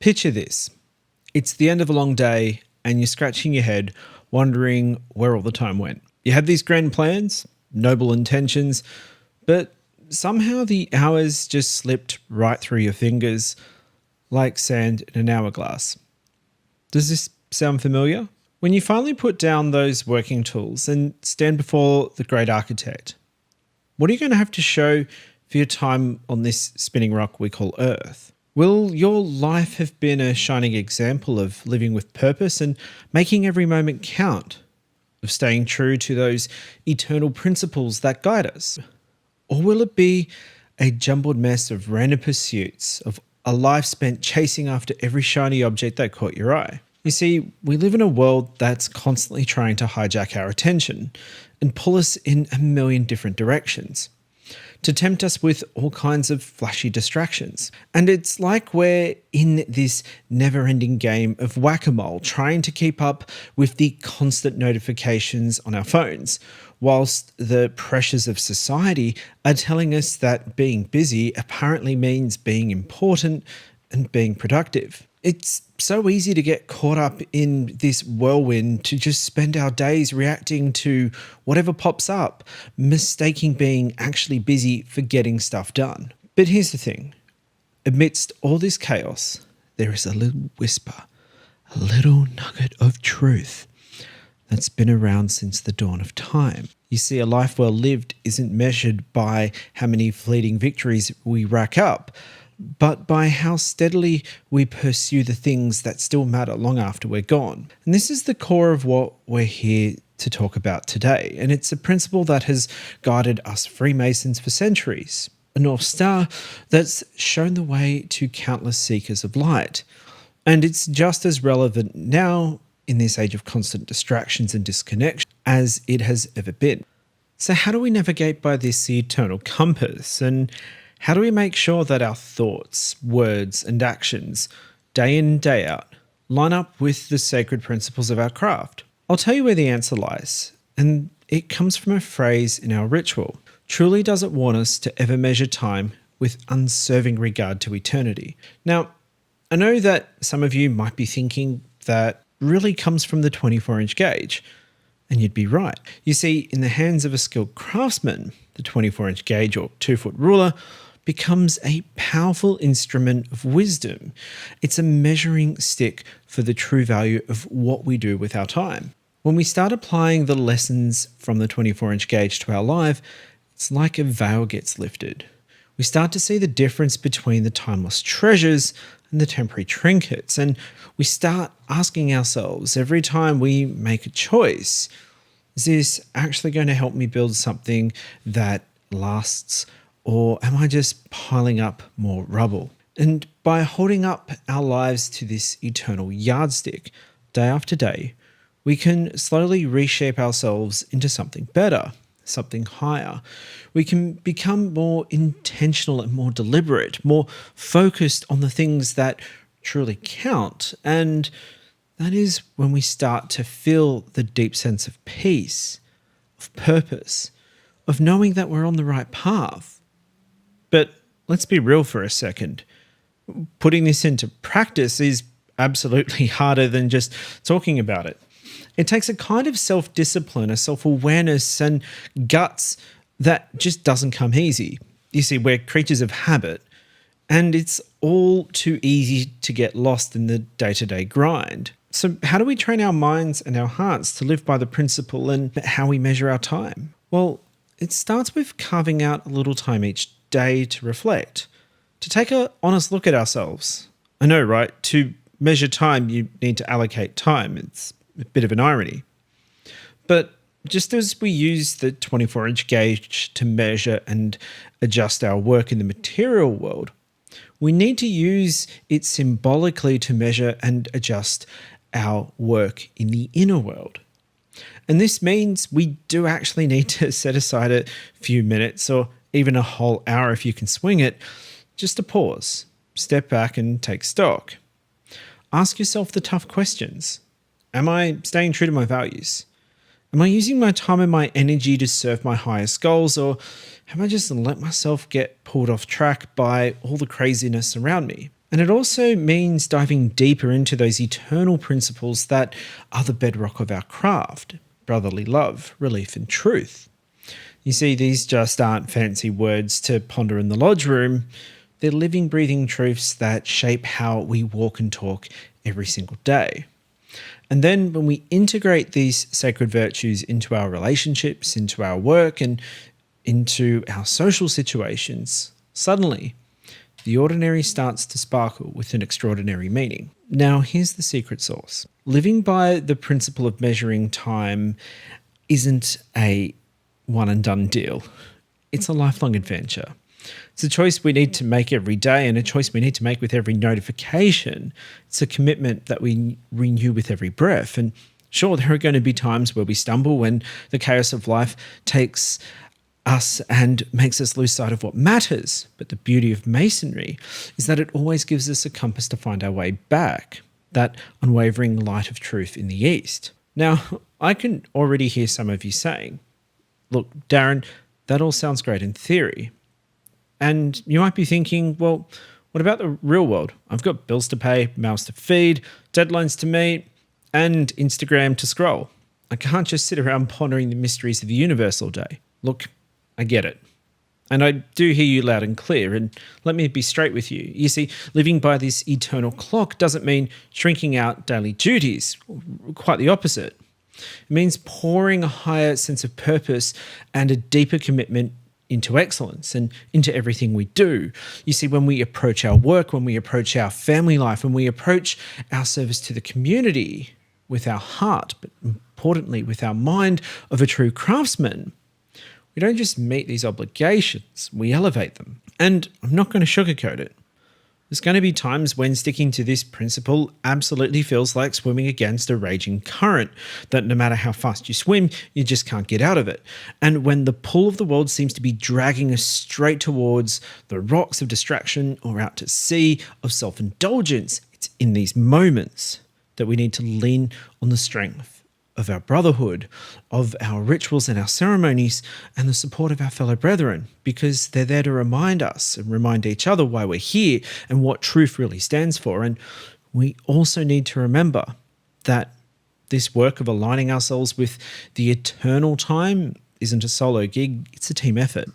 Picture this. It's the end of a long day and you're scratching your head, wondering where all the time went. You had these grand plans, noble intentions, but somehow the hours just slipped right through your fingers like sand in an hourglass. Does this sound familiar? When you finally put down those working tools and stand before the great architect, what are you going to have to show for your time on this spinning rock we call Earth? Will your life have been a shining example of living with purpose and making every moment count, of staying true to those eternal principles that guide us? Or will it be a jumbled mess of random pursuits, of a life spent chasing after every shiny object that caught your eye? You see, we live in a world that's constantly trying to hijack our attention and pull us in a million different directions, to tempt us with all kinds of flashy distractions. And it's like we're in this never-ending game of whack-a-mole, trying to keep up with the constant notifications on our phones, whilst the pressures of society are telling us that being busy apparently means being important and being productive. It's so easy to get caught up in this whirlwind, to just spend our days reacting to whatever pops up, mistaking being actually busy for getting stuff done. But here's the thing. Amidst all this chaos, there is a little whisper, a little nugget of truth that's been around since the dawn of time. You see, a life well lived isn't measured by how many fleeting victories we rack up, but by how steadily we pursue the things that still matter long after we're gone. And this is the core of what we're here to talk about today. And it's a principle that has guided us Freemasons for centuries, a North Star that's shown the way to countless seekers of light. And it's just as relevant now in this age of constant distractions and disconnection as it has ever been. So how do we navigate by this eternal compass? And how do we make sure that our thoughts, words, and actions, day in and day out, line up with the sacred principles of our craft? I'll tell you where the answer lies, and it comes from a phrase in our ritual. Truly does it warn us to ever measure time with unswerving regard to eternity. Now, I know that some of you might be thinking that really comes from the 24-inch gauge, and you'd be right. You see, in the hands of a skilled craftsman, the 24-inch gauge or 2-foot ruler becomes a powerful instrument of wisdom. It's a measuring stick for the true value of what we do with our time. When we start applying the lessons from the 24-inch gauge to our life, it's like a veil gets lifted. We start to see the difference between the timeless treasures and the temporary trinkets, and we start asking ourselves every time we make a choice, is this actually going to help me build something that lasts, or am I just piling up more rubble? And by holding up our lives to this eternal yardstick day after day, we can slowly reshape ourselves into something better, something higher. We can become more intentional and more deliberate, more focused on the things that truly count. And that is when we start to feel the deep sense of peace, of purpose, of knowing that we're on the right path. But let's be real for a second. Putting this into practice is absolutely harder than just talking about it. It takes a kind of self-discipline, a self-awareness and guts that just doesn't come easy. You see, we're creatures of habit, and it's all too easy to get lost in the day-to-day grind. So how do we train our minds and our hearts to live by the principle and how we measure our time? Well, it starts with carving out a little time each day to reflect, to take an honest look at ourselves. I know, right? To measure time, you need to allocate time. It's a bit of an irony. But just as we use the 24-inch gauge to measure and adjust our work in the material world, we need to use it symbolically to measure and adjust our work in the inner world. And this means we do actually need to set aside a few minutes or even a whole hour if you can swing it, just to pause, step back and take stock. Ask yourself the tough questions. Am I staying true to my values? Am I using my time and my energy to serve my highest goals, or have I just let myself get pulled off track by all the craziness around me? And it also means diving deeper into those eternal principles that are the bedrock of our craft: brotherly love, relief, and truth. You see, these just aren't fancy words to ponder in the lodge room. They're living, breathing truths that shape how we walk and talk every single day. And then when we integrate these sacred virtues into our relationships, into our work, and into our social situations, suddenly the ordinary starts to sparkle with an extraordinary meaning. Now, here's the secret sauce. Living by the principle of measuring time isn't a one and done deal. It's a lifelong adventure. It's a choice we need to make every day, and a choice we need to make with every notification. It's a commitment that we renew with every breath. And sure, there are going to be times where we stumble when the chaos of life takes us and makes us lose sight of what matters. But the beauty of Masonry is that it always gives us a compass to find our way back, that unwavering light of truth in the east. Now, I can already hear some of you saying, look, Darren, that all sounds great in theory. And you might be thinking, well, what about the real world? I've got bills to pay, mouths to feed, deadlines to meet, and Instagram to scroll. I can't just sit around pondering the mysteries of the universe all day. Look, I get it. And I do hear you loud and clear. And let me be straight with you. You see, living by this eternal clock doesn't mean shrinking out daily duties. Quite the opposite. It means pouring a higher sense of purpose and a deeper commitment into excellence and into everything we do. You see, when we approach our work, when we approach our family life, when we approach our service to the community with our heart, but importantly with our mind of a true craftsman, we don't just meet these obligations, we elevate them. And I'm not going to sugarcoat it. There's going to be times when sticking to this principle absolutely feels like swimming against a raging current, that no matter how fast you swim, you just can't get out of it. And when the pull of the world seems to be dragging us straight towards the rocks of distraction or out to sea of self-indulgence, it's in these moments that we need to lean on the strength of our brotherhood, of our rituals and our ceremonies, and the support of our fellow brethren, because they're there to remind us and remind each other why we're here and what truth really stands for. And we also need to remember that this work of aligning ourselves with the eternal time isn't a solo gig, it's a team effort.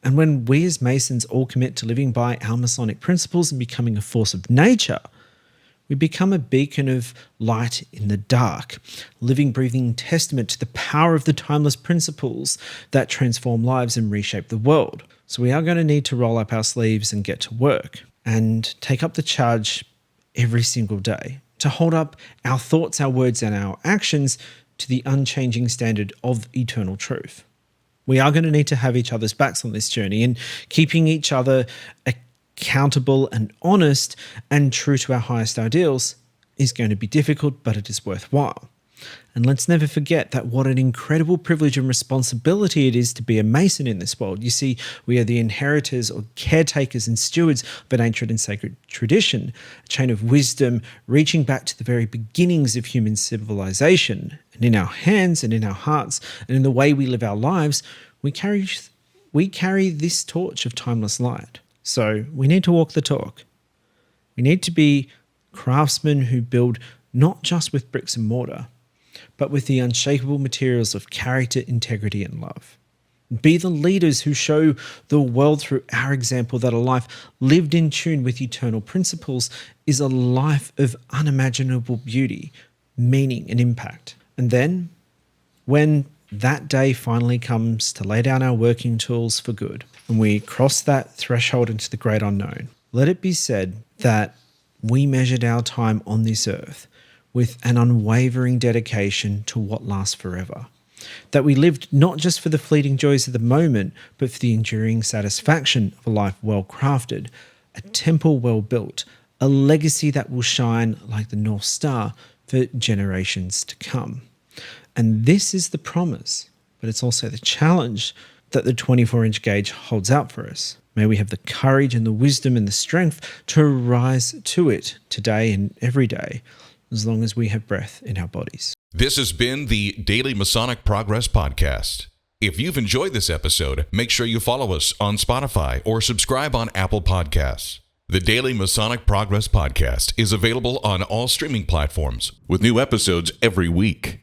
And when we as Masons all commit to living by our Masonic principles and becoming a force of nature, we become a beacon of light in the dark, living, breathing testament to the power of the timeless principles that transform lives and reshape the world. So we are going to need to roll up our sleeves and get to work and take up the charge every single day to hold up our thoughts, our words, and our actions to the unchanging standard of eternal truth. We are going to need to have each other's backs on this journey, and keeping each other accountable and honest and true to our highest ideals is going to be difficult, but it is worthwhile. And let's never forget that what an incredible privilege and responsibility it is to be a Mason in this world. You see, we are the inheritors or caretakers and stewards of an ancient and sacred tradition, a chain of wisdom reaching back to the very beginnings of human civilization. And in our hands and in our hearts and in the way we live our lives, we carry this torch of timeless light. So we need to walk the talk. We need to be craftsmen who build not just with bricks and mortar, but with the unshakable materials of character, integrity, and love. Be the leaders who show the world through our example that a life lived in tune with eternal principles is a life of unimaginable beauty, meaning, and impact. And then, when that day finally comes to lay down our working tools for good, and we cross that threshold into the great unknown, let it be said that we measured our time on this earth with an unwavering dedication to what lasts forever. That we lived not just for the fleeting joys of the moment, but for the enduring satisfaction of a life well crafted, a temple well built, a legacy that will shine like the North Star for generations to come. And this is the promise, but it's also the challenge that the 24-inch gauge holds out for us. May we have the courage and the wisdom and the strength to rise to it today and every day, as long as we have breath in our bodies. This has been the Daily Masonic Progress Podcast. If you've enjoyed this episode, make sure you follow us on Spotify or subscribe on Apple Podcasts. The Daily Masonic Progress Podcast is available on all streaming platforms with new episodes every week.